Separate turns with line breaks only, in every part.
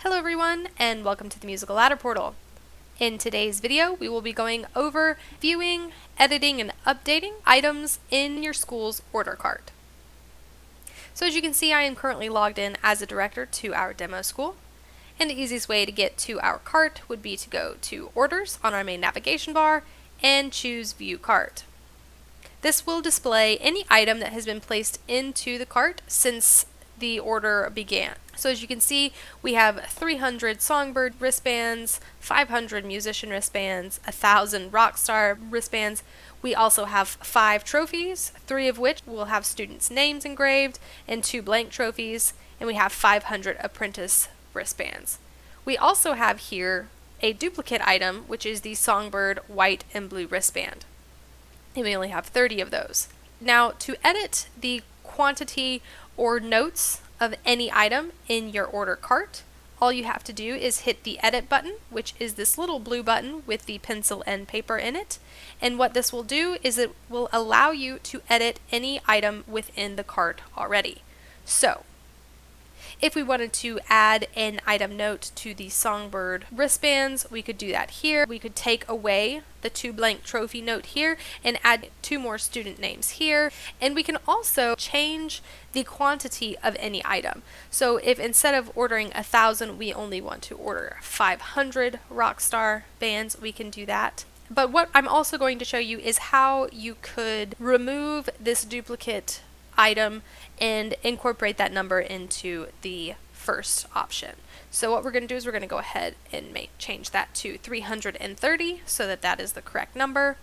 Hello everyone, and welcome to the Musical Ladder Portal. In today's video, we will be going over viewing, editing, and updating items in your school's order cart. So as you can see, I am currently logged in as a director to our demo school, and the easiest way to get to our cart would be to go to Orders on our main navigation bar and choose View Cart. This will display any item that has been placed into the cart since the order began. So as you can see, we have 300 Songbird wristbands, 500 musician wristbands, 1,000 Rockstar wristbands. We also have 5 trophies, 3 of which will have students' names engraved, and 2 blank trophies, and we have 500 apprentice wristbands. We also have here a duplicate item, which is the Songbird white and blue wristband. And we only have 30 of those. Now, to edit the quantity or notes of any item in your order cart, all you have to do is hit the edit button, which is this little blue button with the pencil and paper in it. And what this will do is it will allow you to edit any item within the cart already. So, if we wanted to add an item note to the Songbird wristbands, we could do that here. We could take away the 2 blank trophy note here and add 2 more student names here. And we can also change the quantity of any item. So if instead of ordering 1,000, we only want to order 500 Rockstar bands, we can do that. But what I'm also going to show you is how you could remove this duplicate item and incorporate that number into the first option. So what we're going to do is we're going to go ahead and change that to 330 so that that is the correct number.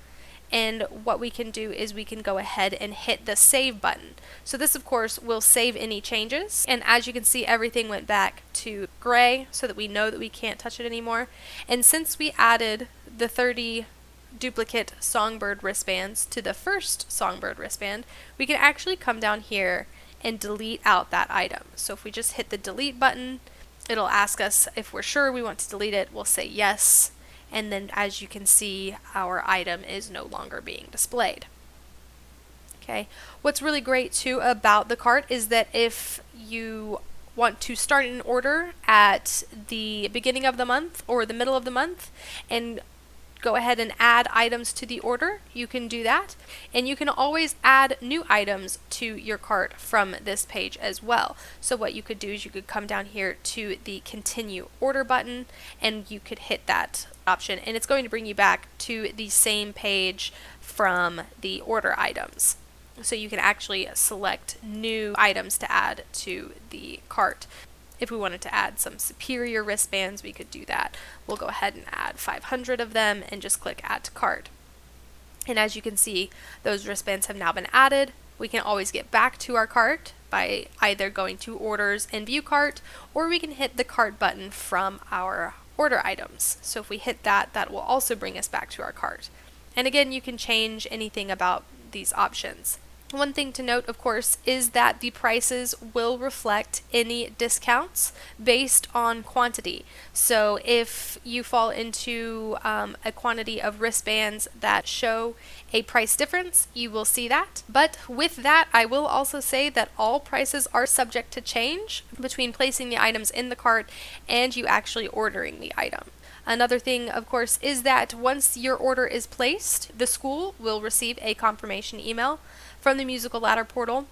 And what we can do is we can go ahead and hit the save button. So this of course will save any changes, and as you can see, everything went back to gray so that we know that we can't touch it anymore. And since we added the 30 duplicate Songbird wristbands to the first Songbird wristband, we can actually come down here and delete out that item. So if we just hit the delete button, it'll ask us if we're sure we want to delete it. We'll say yes, and then as you can see, our item is no longer being displayed. Okay, what's really great too about the cart is that if you want to start an order at the beginning of the month or the middle of the month and go ahead and add items to the order, you can do that. And you can always add new items to your cart from this page as well. So what you could do is you could come down here to the continue order button and you could hit that option, and it's going to bring you back to the same page from the order items. So you can actually select new items to add to the cart. If we wanted to add some superior wristbands, we could do that. We'll go ahead and add 500 of them and just click add to cart. And as you can see, those wristbands have now been added. We can always get back to our cart by either going to Orders and View Cart, or we can hit the cart button from our order items. So if we hit that, that will also bring us back to our cart. And again, you can change anything about these options. One thing to note, of course, is that the prices will reflect any discounts based on quantity. So if you fall into a quantity of wristbands that show a price difference, you will see that. But with that, I will also say that all prices are subject to change between placing the items in the cart and you actually ordering the item. Another thing, of course, is that once your order is placed, the school will receive a confirmation email from the Musical Ladder portal,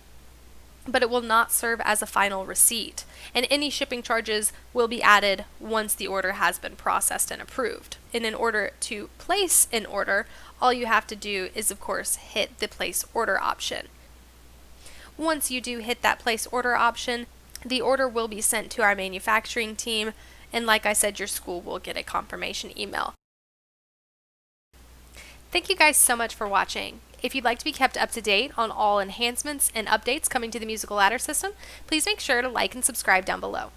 but it will not serve as a final receipt. And any shipping charges will be added once the order has been processed and approved. And in order to place an order, all you have to do is, of course, hit the place order option. Once you do hit that place order option, the order will be sent to our manufacturing team, and like I said, your school will get a confirmation email. Thank you guys so much for watching. If you'd like to be kept up to date on all enhancements and updates coming to the Musical Ladder system, please make sure to like and subscribe down below.